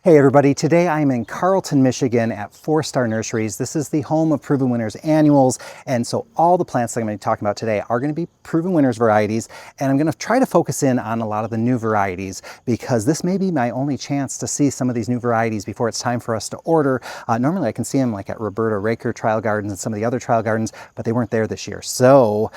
Hey everybody, today I'm in Carlton, Michigan at 4-Star Nurseries. This is the home of Proven Winners annuals, and so all the plants that I'm going to be talking about today are going to be Proven Winners varieties, and I'm going to try to focus in on a lot of the new varieties because this may be my only chance to see some of these new varieties before it's time for us to order. Normally I can see them like at Roberta Raker Trial Gardens and some of the other trial gardens, but they weren't there this year. So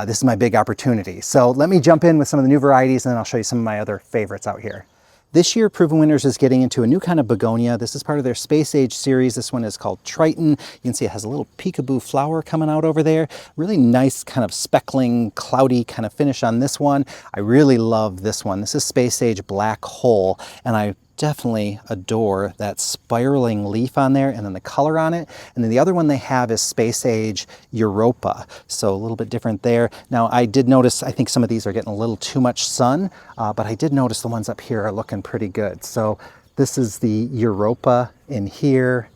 this is my big opportunity. So let me jump in with some of the new varieties and then I'll show you some of my other favorites out here. This year, Proven Winners is getting into a new kind of begonia. This is part of their Space Age series. This one is called Triton. You can see it has a little peekaboo flower coming out over there. Really nice kind of speckling, cloudy kind of finish on this one. I really love this one. This is Space Age Black Hole, and I definitely adore that spiraling leaf on there and then the color on it. And then the other one they have is Space Age Europa. So a little bit different there. Now I did notice, I think some of these are getting a little too much sun, but I did notice the ones up here are looking pretty good. So this is the Europa in here,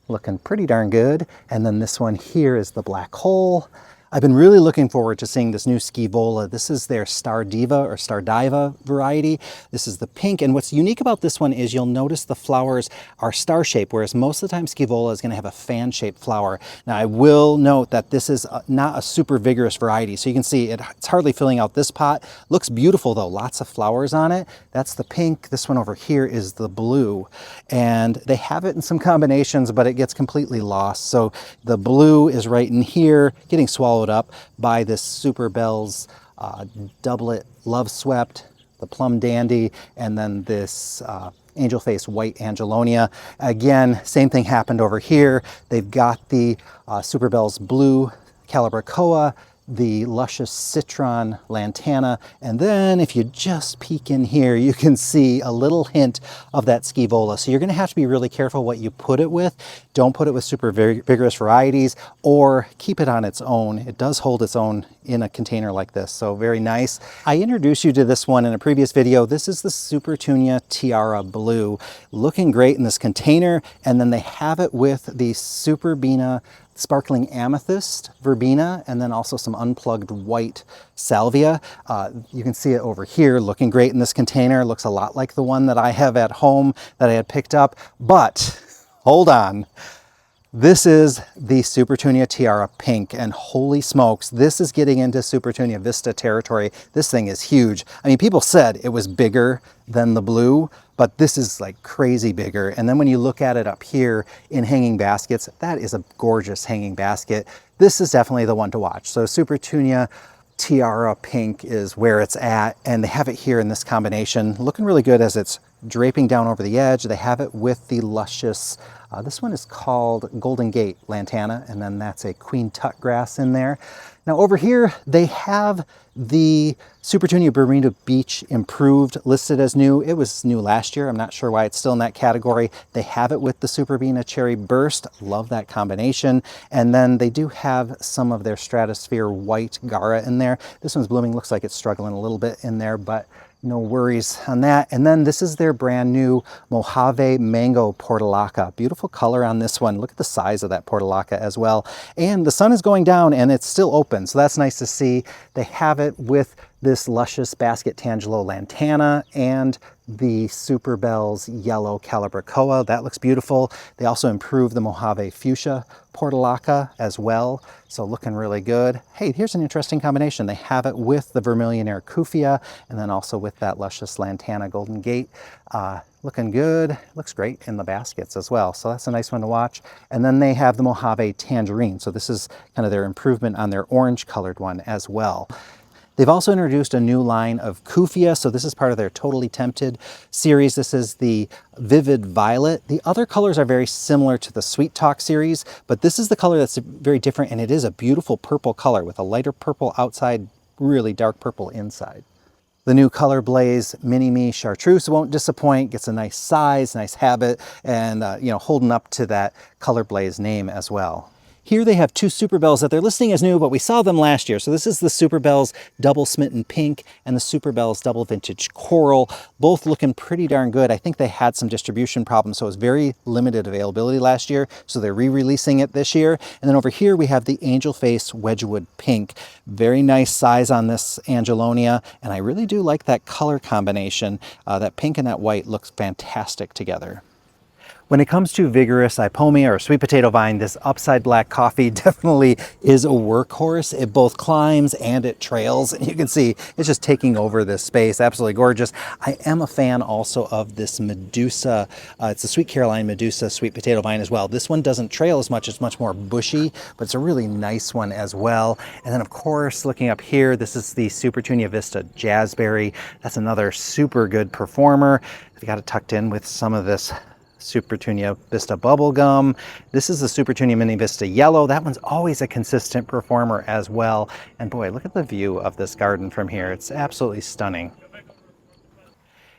looking pretty darn good. And then this one here is the Black Hole. I've been really looking forward to seeing this new Scaevola. This is their Star Diva or Star Diva variety. This is the pink, and what's unique about this one is you'll notice the flowers are star-shaped, whereas most of the time Scaevola is going to have a fan-shaped flower. Now I will note that this is not a super vigorous variety, so you can see it's hardly filling out this pot. Looks beautiful though, lots of flowers on it. That's the pink. This one over here is the blue, and they have it in some combinations, but it gets completely lost. So the blue is right in here, getting swallowed up by this Super Bells doublet Love Swept, the Plum Dandy, and then this Angel Face White Angelonia. Again, same thing happened over here. They've got the Super Bells Blue Calibrachoa, the luscious Citron Lantana, and then if you just peek in here, you can see a little hint of that Scaevola. So you're going to have to be really careful what you put it with. Don't put it with super vigorous varieties, or keep it on its own. It does hold its own in a container like this, so very nice. I introduced you to this one in a previous video. This is the Supertunia Tiara Blue, looking great in this container, and then they have it with the Superbena Sparkling Amethyst Verbena, and then also some unplugged white salvia. You can see it over here, looking great in this container. Looks a lot like the one that I have at home that I had picked up, but hold on. This is the Supertunia Tiara Pink, and holy smokes, this is getting into Supertunia Vista territory. This thing is huge. I mean, people said it was bigger than the blue, but this is like crazy bigger. And then when you look at it up here in hanging baskets, that is a gorgeous hanging basket. This is definitely the one to watch. So Supertunia Tiara Pink is where it's at, and they have it here in this combination, looking really good as it's draping down over the edge. They have it with the luscious, this one is called Golden Gate Lantana, and then that's a Queen Tut grass in there. Now over here, they have the Supertunia Bermuda Beach Improved listed as new. It was new last year. I'm not sure why it's still in that category. They have it with the Superbena Cherry Burst. Love that combination. And then they do have some of their Stratosphere White Gara in there. This one's blooming. Looks like it's struggling a little bit in there, but no worries on that. And then this is their brand new Mojave Mango Portulaca. Beautiful color on this one. Look at the size of that Portulaca as well. And the sun is going down and it's still open, so that's nice to see. They have it with this luscious Basket Tangelo Lantana and the Super Bells Yellow Calibrachoa. That looks beautiful. They also improved the Mojave Fuchsia Portulaca as well, so looking really good. Hey, here's an interesting combination. They have it with the Vermillionaire Kufia, and then also with that luscious Lantana Golden Gate. Looking good. Looks great in the baskets as well, so that's a nice one to watch. And then they have the Mojave Tangerine, so this is kind of their improvement on their orange colored one as well. They've also introduced a new line of Kufia, so this is part of their Totally Tempted series. This is the Vivid Violet. The other colors are very similar to the Sweet Talk series, but this is the color that's very different, and it is a beautiful purple color with a lighter purple outside, really dark purple inside. The new Color Blaze Mini Me Chartreuse won't disappoint, gets a nice size, nice habit, and you know, holding up to that Color Blaze name as well. Here they have two Super Bells that they're listing as new, but we saw them last year. So this is the Super Bells Double Smitten Pink and the Super Bells Double Vintage Coral, both looking pretty darn good. I think they had some distribution problems, so it was very limited availability last year. So they're re-releasing it this year. And then over here we have the Angel Face Wedgwood Pink. Very nice size on this Angelonia, and I really do like that color combination. That pink and that white looks fantastic together. When it comes to vigorous Ipomea or sweet potato vine, this Upside Black Coffee definitely is a workhorse. It both climbs and it trails, and you can see it's just taking over this space. Absolutely gorgeous. I am a fan also of this Medusa. It's a Sweet Caroline Medusa sweet potato vine as well. This one doesn't trail as much. It's much more bushy, but it's a really nice one as well. And then of course, looking up here, this is the Supertunia Vista Jazzberry. That's another super good performer. I've got it tucked in with some of this Supertunia Vista Bubblegum. This is the Supertunia Mini Vista Yellow. That one's always a consistent performer as well. And boy, look at the view of this garden from here. It's absolutely stunning.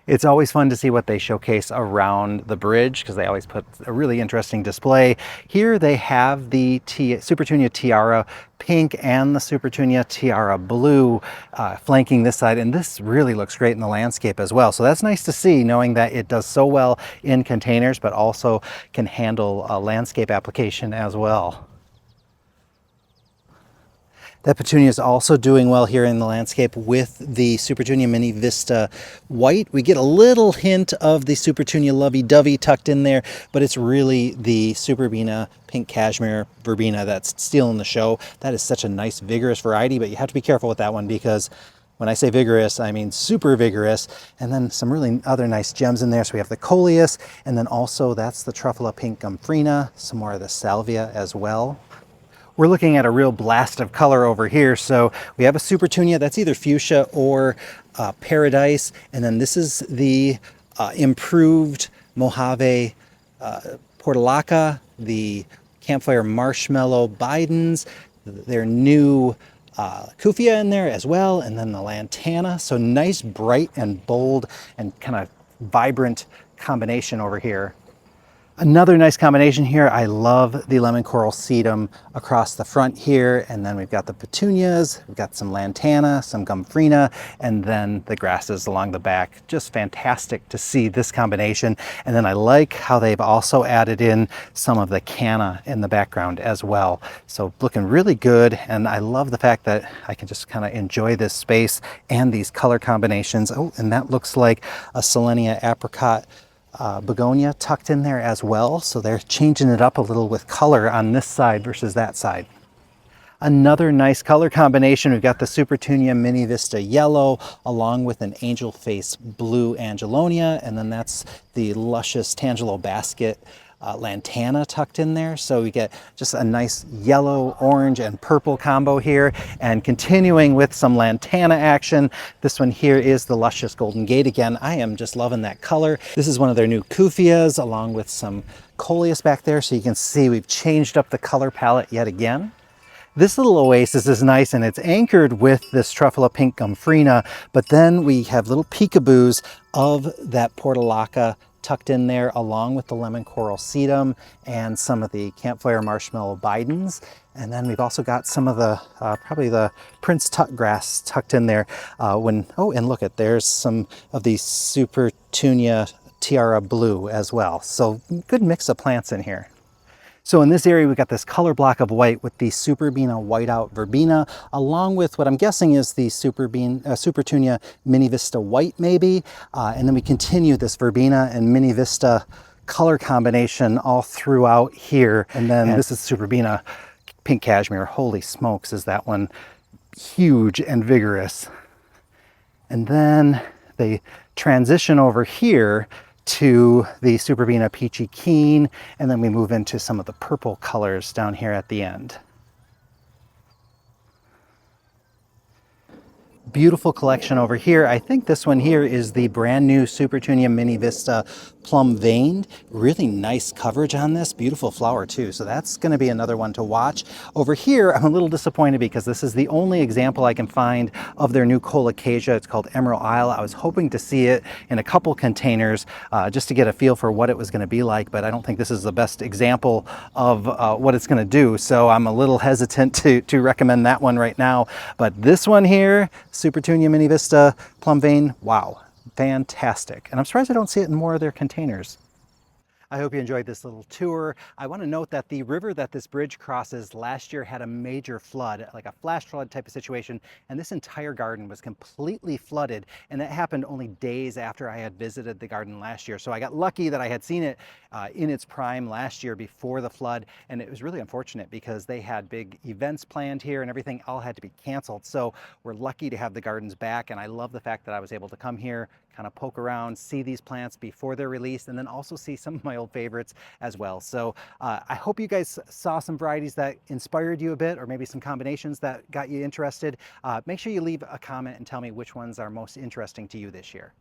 It's always fun to see what they showcase around the bridge because they always put a really interesting display. Here they have the Supertunia Tiara Pink and the Supertunia Tiara Blue flanking this side, and this really looks great in the landscape as well. So that's nice to see, knowing that it does so well in containers, but also can handle a landscape application as well. That petunia is also doing well here in the landscape with the Supertunia Mini Vista White. We get a little hint of the Supertunia Lovey Dovey tucked in there, but it's really the Superbena Pink Cashmere Verbena that's stealing the show. That is such a nice vigorous variety, but you have to be careful with that one because when I say vigorous, I mean super vigorous. And then some really other nice gems in there. So we have the Coleus, and then also that's the Truffula Pink Gumfrina, some more of the Salvia as well. We're looking at a real blast of color over here. So we have a Supertunia that's either fuchsia or paradise. And then this is the improved Mojave Portulaca, the Campfire Marshmallow Bidens, their new Kufia in there as well, and then the Lantana. So nice, bright and bold and kind of vibrant combination over here. Another nice combination here, I love the Lemon Coral Sedum across the front here, and then we've got the petunias, we've got some Lantana, some Gumfrina, and then the grasses along the back. Just fantastic to see this combination. And then I like how they've also added in some of the canna in the background as well. So looking really good, and I love the fact that I can just kind of enjoy this space and these color combinations. Oh, and that looks like a Selenia Apricot begonia tucked in there as well. So they're changing it up a little with color on this side versus that side. Another nice color combination, we've got the Supertunia Mini Vista Yellow along with an Angel Face Blue Angelonia, and then that's the luscious Tangelo Basket Lantana tucked in there. So we get just a nice yellow, orange, and purple combo here. And continuing with some Lantana action, this one here is the luscious Golden Gate again. I am just loving that color. This is one of their new Kufias along with some Coleus back there. So you can see we've changed up the color palette yet again. This little oasis is nice, and it's anchored with this Truffula Pink Gumfrina, but then we have little peekaboos of that Portulaca tucked in there along with the Lemon Coral Sedum and some of the Campfire Marshmallow Bidens. And then we've also got some of the, probably the Prince Tut grass tucked in there. Oh, and look at, there's some of the Supertunia Tiara Blue as well. So good mix of plants in here. So in this area, we've got this color block of white with the Superbena Whiteout Verbena, along with what I'm guessing is the Supertunia Mini Vista White maybe. And then we continue this Verbena and Mini Vista color combination all throughout here. And then this is Superbena Pink Cashmere. Holy smokes, is that one huge and vigorous. And then they transition over here to the Superbena Peachy Keen, and then we move into some of the purple colors down here at the end. Beautiful collection over here. I think this one here is the brand new Supertunia Mini Vista Plum Veined. Really nice coverage on this. Beautiful flower too. So that's going to be another one to watch. Over here, I'm a little disappointed because this is the only example I can find of their new Colocasia. It's called Emerald Isle. I was hoping to see it in a couple containers just to get a feel for what it was going to be like, but I don't think this is the best example of what it's going to do. So I'm a little hesitant to recommend that one right now. But this one here, Supertunia Mini Vista Plum Vein, wow, fantastic. And I'm surprised I don't see it in more of their containers. I hope you enjoyed this little tour. I want to note that the river that this bridge crosses last year had a major flood, like a flash flood type of situation, and this entire garden was completely flooded, and that happened only days after I had visited the garden last year. So I got lucky that I had seen it in its prime last year before the flood, and it was really unfortunate because they had big events planned here and everything all had to be canceled. So we're lucky to have the gardens back, and I love the fact that I was able to come here, kind of poke around, see these plants before they're released, and then also see some of my old favorites as well. So I hope you guys saw some varieties that inspired you a bit, or maybe some combinations that got you interested. Make sure you leave a comment and tell me which ones are most interesting to you this year.